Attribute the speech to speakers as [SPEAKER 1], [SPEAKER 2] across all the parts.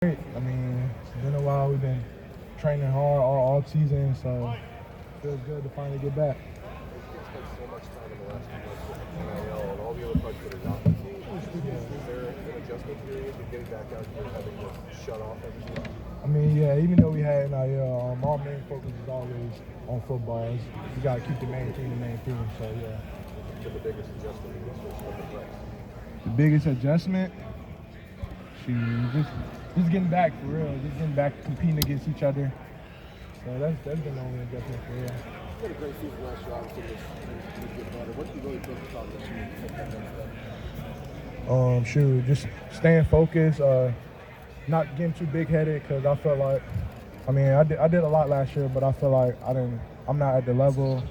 [SPEAKER 1] Great. I mean, it's been a while. We've been training hard all season, so it feels good to finally get back.
[SPEAKER 2] You spent so much time in the last 2 months with NIL and all the other parts that are not the team. Is there an adjustment period to getting back out here, having to shut off everything?
[SPEAKER 1] I mean, yeah, even though we had NIL, our main focus is always on football. We got to keep the main team, so yeah.
[SPEAKER 2] The biggest adjustment in this was the press.
[SPEAKER 1] The biggest adjustment? Just getting back for real. Just getting back competing against each other. So that's been the only adjustment for real.
[SPEAKER 2] You had a great season last year. Obviously, things get better. What do you really focus on this year to take that next step?
[SPEAKER 1] Just staying focused, not getting too big-headed, because I felt like, I did a lot last year, but I feel like I'm not at the level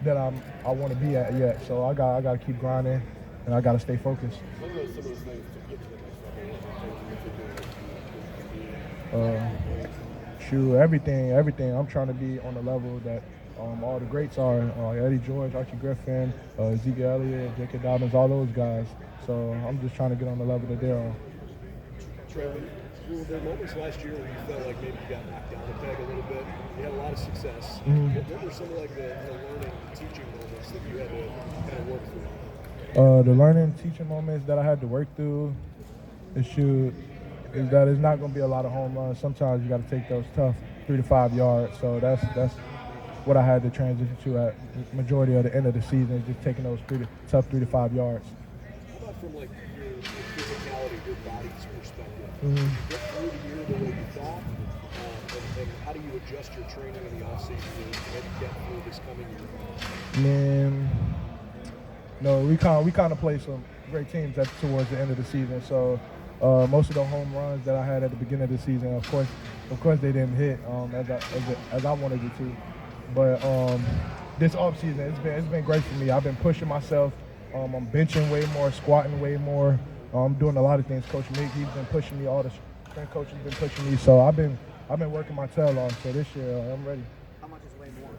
[SPEAKER 1] that I want to be at yet. So I got to keep grinding, and I got to stay focused.
[SPEAKER 2] What are some of those things to get to the next level?
[SPEAKER 1] Everything. I'm trying to be on the level that all the greats are. Eddie George, Archie Griffin, Ezekiel Elliott, J.K. Dobbins, all those guys. So I'm just trying to get on the level that they're on.
[SPEAKER 3] Trevor, were there moments last year where you felt like maybe you got knocked down the peg a little bit? You had a lot of success. What were some of like the learning, teaching moments that you had to kind of work through?
[SPEAKER 1] The learning, teaching moments that I had to work through is that it's not going to be a lot of home runs. Sometimes you got to take those tough 3 to 5 yards. So that's what I had to transition to at majority of the end of the season, just taking those tough 3 to 5 yards.
[SPEAKER 3] How about from like your physicality, your body's perspective? Get through the year the way you thought, and how do you adjust your training in the offseason to get through this coming year?
[SPEAKER 1] Man, no, we kind of played some great teams towards the end of the season. So most of the home runs that I had at the beginning of the season, of course, they didn't hit as I wanted it to. But this offseason, it's been great for me. I've been pushing myself. I'm benching way more, squatting way more. I'm doing a lot of things. Coach Mick, he's been pushing me. All the strength coaches been pushing me. So I've been working my tail off. So this year, I'm ready.
[SPEAKER 3] How much is way more?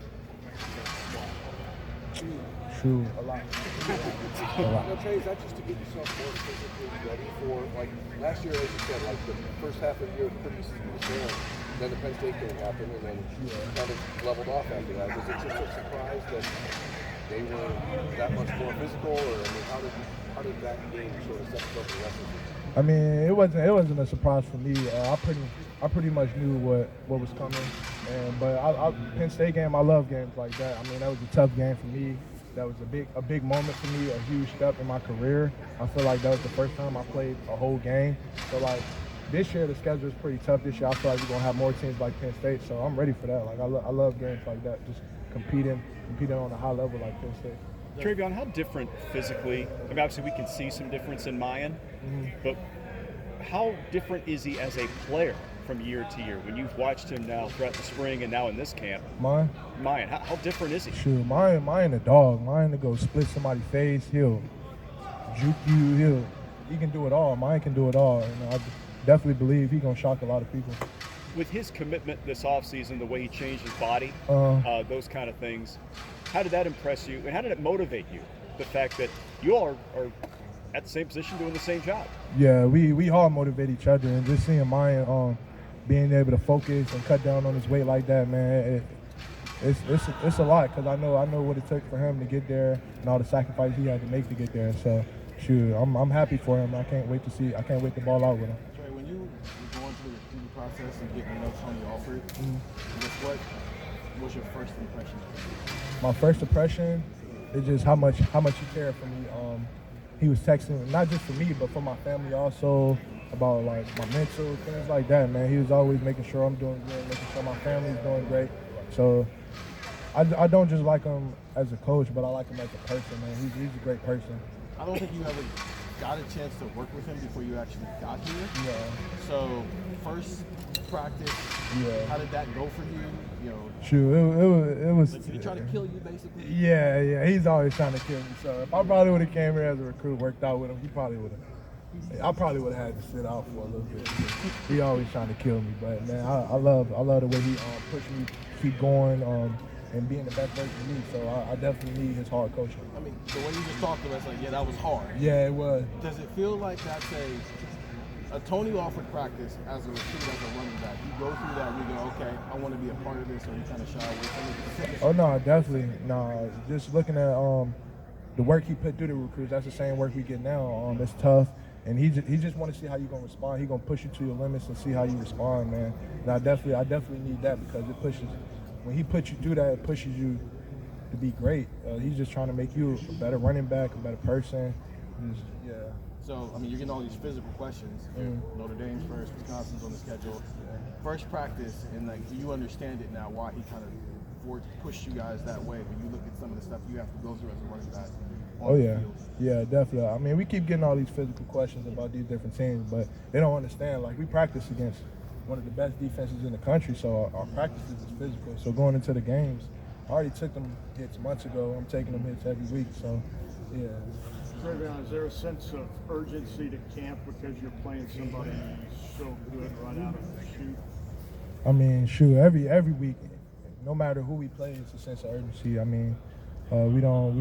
[SPEAKER 1] Shoot, a lot.
[SPEAKER 2] Now, Trey, is that just to get yourself more physically ready for, like, last year, as you said, like, the first half of the year was pretty smooth. Then the Penn State game happened, and then kind of leveled off after that. Was it just a surprise that they were that much more physical, or how did that game sort of set up the rest of it?
[SPEAKER 1] It wasn't a surprise for me. I pretty much knew what was coming. But Penn State game, I love games like that. That was a tough game for me. That was a big moment for me, a huge step in my career. I feel like that was the first time I played a whole game. So like this year, the schedule is pretty tough. This year, I feel like we're gonna have more teams like Penn State. So I'm ready for that. Like I love games like that. Just competing on a high level like Penn State.
[SPEAKER 4] TreVeyon, how different physically? Obviously we can see some difference in Mayan, but how different is he as a player from year to year when you've watched him now throughout the spring and now in this camp?
[SPEAKER 1] Mayan,
[SPEAKER 4] how different is he?
[SPEAKER 1] Shoot, Mayan a dog. Mayan to go split somebody's face. He'll juke you. He can do it all. Mayan can do it all. I definitely believe he's gonna shock a lot of people.
[SPEAKER 4] With his commitment this offseason, the way he changed his body, those kind of things, how did that impress you, and how did it motivate you? The fact that you all are at the same position doing the same job.
[SPEAKER 1] Yeah, we all motivate each other, and just seeing Mayan being able to focus and cut down on his weight like that, man, it's a lot, because I know what it took for him to get there and all the sacrifices he had to make to get there. So, shoot, I'm happy for him. I can't wait to ball out with him.
[SPEAKER 5] Trey, when you were going through the recruiting process and getting to know Tony Alford, what was your first impression?
[SPEAKER 1] My first impression is just how much he cared for me. He was texting, not just for me, but for my family also, about like my mental, things like that, man. He was always making sure I'm doing good, making sure my family's doing great. So I don't just like him as a coach, but I like him as a person, man. He's a great person.
[SPEAKER 5] I don't think you ever got a chance to work with him before you actually got here.
[SPEAKER 1] Yeah.
[SPEAKER 5] So first practice, how did that go for you?
[SPEAKER 1] Shoot, it was.
[SPEAKER 5] Did he try to kill you, basically?
[SPEAKER 1] Yeah. He's always trying to kill me. So if I probably would have came here as a recruit, worked out with him, I probably would have had to sit out for a little bit. He always trying to kill me, but man, I love the way he pushed me, keep going, and being the best version of me. So I definitely need his hard coaching.
[SPEAKER 5] The way you just talked to us, like, that was hard.
[SPEAKER 1] Yeah, it was.
[SPEAKER 5] Does it feel like that's a Tony Alford practice as a recruit, as a running back, you go through that and you go, okay, I want to be a part of this, or you kind of shy away from it?
[SPEAKER 1] Oh no, definitely. No, just looking at the work he put through the recruits, that's the same work we get now. It's tough, and he just want to see how you gonna respond. He gonna push you to your limits and see how you respond, man. And I definitely need that, because it pushes. When he puts you through that, it pushes you to be great. He's just trying to make you a better running back, a better person. Yeah.
[SPEAKER 5] So, I mean, you're getting all these physical questions. Notre Dame's first, Wisconsin's on the schedule. First practice, and like, do you understand it now, why he kind of pushed you guys that way when you look at some of the stuff you have to go through as a running back?
[SPEAKER 1] Oh yeah, yeah, definitely. I mean, we keep getting all these physical questions about these different teams, but they don't understand. Like, we practice against one of the best defenses in the country, so our practices is physical. So going into the games, I already took them hits months ago. I'm taking them hits every week, so yeah.
[SPEAKER 6] TreVeyon, is there a sense of urgency to camp because you're playing somebody so good right out of the chute?
[SPEAKER 1] I mean, shoot, every week, no matter who we play, it's a sense of urgency. I mean, we're not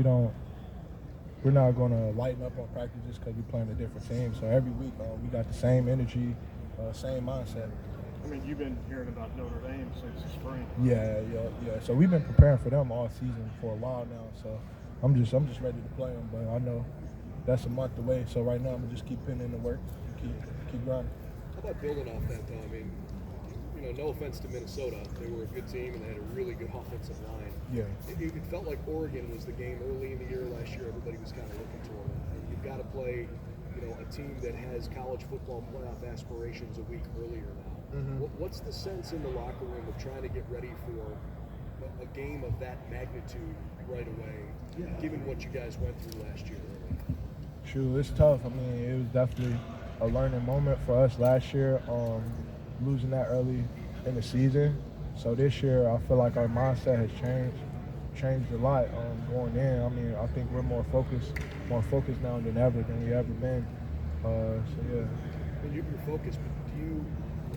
[SPEAKER 1] going to lighten up on practice just because we're playing a different team. So every week, we got the same energy, same mindset.
[SPEAKER 6] I mean, you've been hearing about Notre Dame since the spring.
[SPEAKER 1] Yeah. So we've been preparing for them all season for a while now. So I'm just ready to play them, but I know that's a month away. So right now, I'm gonna just keep putting in the work, keep grinding.
[SPEAKER 3] How about building off that, though? I mean, no offense to Minnesota, they were a good team and they had a really good offensive line.
[SPEAKER 1] Yeah.
[SPEAKER 3] It felt like Oregon was the game early in the year last year. Everybody was kind of looking to them. And you've got to play, a team that has college football playoff aspirations a week earlier now.
[SPEAKER 1] Mm-hmm.
[SPEAKER 3] What's the sense in the locker room of trying to get ready for a game of that magnitude right away, given what you guys went through last year?
[SPEAKER 1] Shoot, it's tough. I mean, it was definitely a learning moment for us last year, losing that early in the season. So this year, I feel like our mindset has changed a lot going in. I mean, I think we're more focused now than ever than we ever been. So yeah.
[SPEAKER 3] And you're focused, but do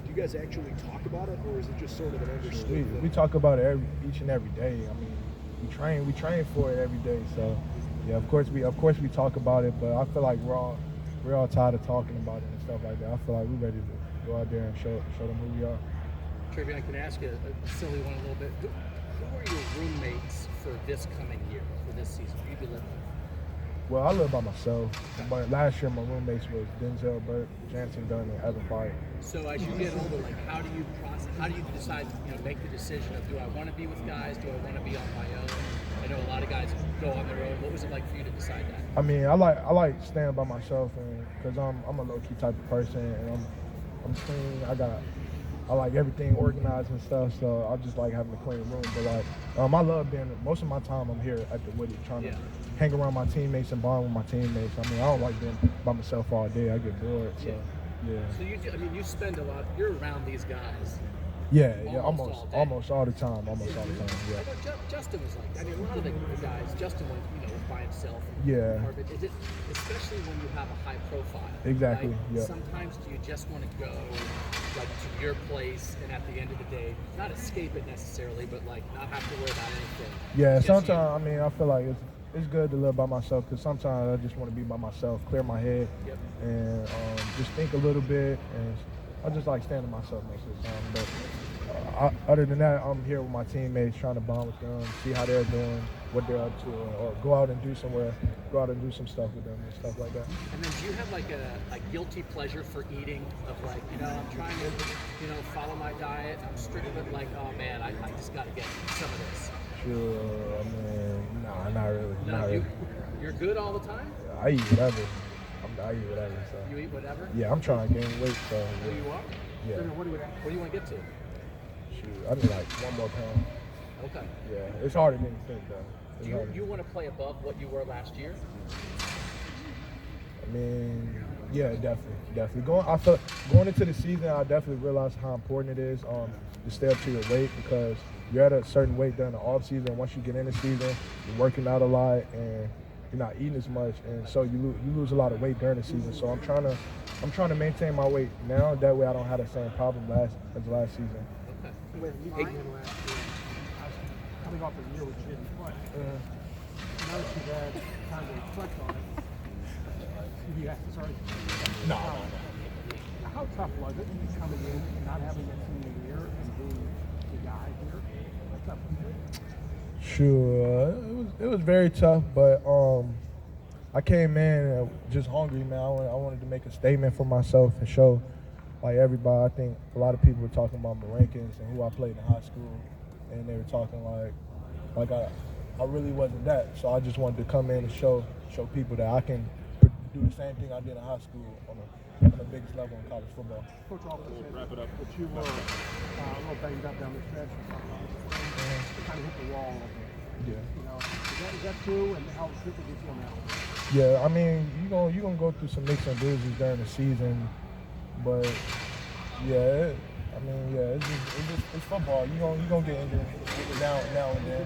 [SPEAKER 3] you guys actually talk about it, or is it just sort of an understood?
[SPEAKER 1] We talk about it each and every day. I mean, we train for it every day. So yeah, of course we talk about it, but I feel like we're all tired of talking about it and stuff like that. I feel like we're ready to go out there and show them who we are.
[SPEAKER 7] TreVeyon, can I ask you a silly one a little bit? Who are your roommates for this coming year, for this season? Who you be living with?
[SPEAKER 1] Well, I live by myself, but last year my roommates was Denzel Burke, Jansen Dunn, and Evan Fire.
[SPEAKER 7] So as you get older, like how do you decide, make the decision of, do I want to be with guys? Do I want to be on my own? I know a lot of guys go on their own. What was it like for you to decide that?
[SPEAKER 1] I mean, I like staying by myself, and because I'm a low-key type of person, and I'm clean. I like everything organized and stuff, so I just like having a clean room. But like, I love being. Most of my time I'm here at the Woody, trying to hang around my teammates and bond with my teammates. I mean, I don't like being by myself all day. I get bored. So yeah.
[SPEAKER 7] So you spend a lot. You're around these guys.
[SPEAKER 1] Yeah, almost all the time. Yeah.
[SPEAKER 7] I know Justin was like that. I mean, a lot of the guys, Justin was by himself.
[SPEAKER 1] Yeah.
[SPEAKER 7] Is it, especially when you have a high profile.
[SPEAKER 1] Exactly.
[SPEAKER 7] Right?
[SPEAKER 1] Yeah.
[SPEAKER 7] Sometimes do you just want to go like to your place and at the end of the day, not escape it necessarily, but like not have to worry about anything.
[SPEAKER 1] Yeah. Sometimes I mean I feel like it's good to live by myself, because sometimes I just want to be by myself, clear my head, and just think a little bit, and I just like staying to myself most of the time. But other than that, I'm here with my teammates, trying to bond with them, see how they're doing, what they're up to, or go out and do some stuff with them and stuff like that.
[SPEAKER 7] And then do you have like a guilty pleasure for eating of like, I'm trying to, follow my diet, I'm strict, but like, oh man, I just got to get some of this.
[SPEAKER 1] Sure, I mean, nah, not really.
[SPEAKER 7] No,
[SPEAKER 1] not really.
[SPEAKER 7] You're good all the time?
[SPEAKER 1] I eat whatever. I eat whatever. So.
[SPEAKER 7] You eat whatever?
[SPEAKER 1] Yeah, I'm trying to gain weight, so.
[SPEAKER 7] Who you are?
[SPEAKER 1] Yeah.
[SPEAKER 7] What do you want to get to?
[SPEAKER 1] Shoot, I need like 1 more pound.
[SPEAKER 7] Okay.
[SPEAKER 1] Yeah, it's harder than you think, though.
[SPEAKER 7] Do you want to play above what you were last year?
[SPEAKER 1] I mean, yeah, definitely. Going into the season, I definitely realized how important it is to stay up to your weight, because you're at a certain weight during the off season. Once you get in the season, you're working out a lot and you're not eating as much, and so you lose a lot of weight during the season. So I'm trying to maintain my weight now. That way I don't have the same problem as last season.
[SPEAKER 7] Okay.
[SPEAKER 6] With Ryan last year, coming off a year which you didn't play. Now that you've had time to reflect on it, sorry.
[SPEAKER 1] No.
[SPEAKER 8] How tough was it coming in, not having a senior year, and being the guy here? How tough was it?
[SPEAKER 1] Sure, it was very tough, but I came in just hungry, man. I wanted to make a statement for myself and show like everybody. I think a lot of people were talking about my rankings and who I played in high school, and they were talking like I really wasn't that. So I just wanted to come in and show people that I can do the same thing I did in high school on the biggest level in college football.
[SPEAKER 8] Coach also said wrap it up. That you were a little banged up down the stretch and something like that. Kind of hit the wall a little bit.
[SPEAKER 1] Yeah.
[SPEAKER 8] You know, is that true? And how quickly do you feel now?
[SPEAKER 1] Yeah, I mean, you gonna go through some nicks and bruises during the season, but yeah, it's football. You gonna get injured now and then,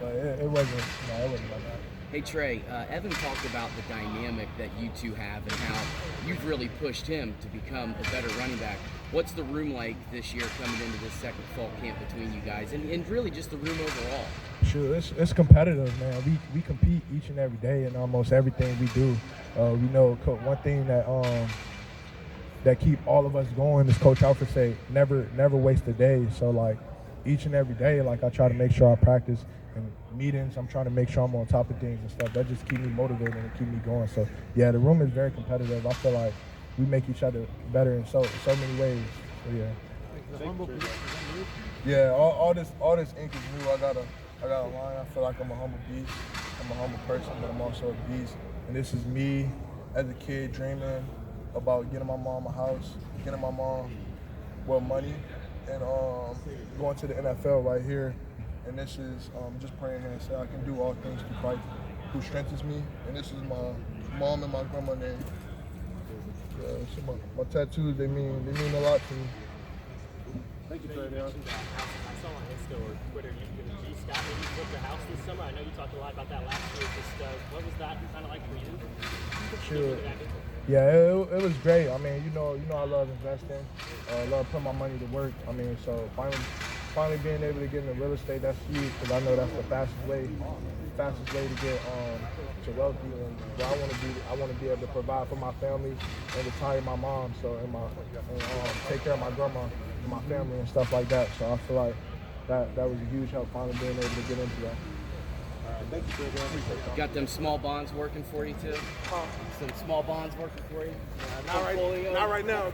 [SPEAKER 1] but it wasn't like that.
[SPEAKER 9] Hey Trey, Evan talked about the dynamic that you two have and how you've really pushed him to become a better running back. What's the room like this year coming into this second fall camp between you guys, and really just the room overall?
[SPEAKER 1] Sure, it's competitive, man. We compete each and every day in almost everything we do. We know one thing that keep all of us going is Coach Alford say never waste a day. So like each and every day, like I try to make sure I practice and meetings. I'm trying to make sure I'm on top of things and stuff. That just keep me motivated and keep me going. So yeah, the room is very competitive. I feel like we make each other better in so many ways. So yeah. Yeah, all this ink is new. I got a line. I feel like I'm a humble beast. I'm a humble person, but I'm also a beast. And this is me as a kid dreaming about getting my mom a house, getting my mom money, and going to the NFL right here. And this is just praying and say I can do all things through Christ who strengthens me. And this is my mom and my grandma name. So my tattoos, they mean a lot to me.
[SPEAKER 8] Thank you, TreVeyon.
[SPEAKER 10] I saw on Insta or Twitter you and G Scott maybe booked a house this summer. I know you talked a lot about that last year. Just what was that kind of like for you?
[SPEAKER 1] Sure. Yeah, it was great. I mean, you know, I love investing. I love putting my money to work. I mean, so finally being able to get into real estate, that's huge because I know that's the fastest way to get to wealthy. And what I want to be able to provide for my family and retire my mom, so and take care of my grandma and my family and stuff like that. So I feel like that was a huge help finally being able to get into that.
[SPEAKER 8] Thank you, TreVeyon.
[SPEAKER 9] Got them small bonds working for you too? Some small bonds working for you?
[SPEAKER 8] Not right now.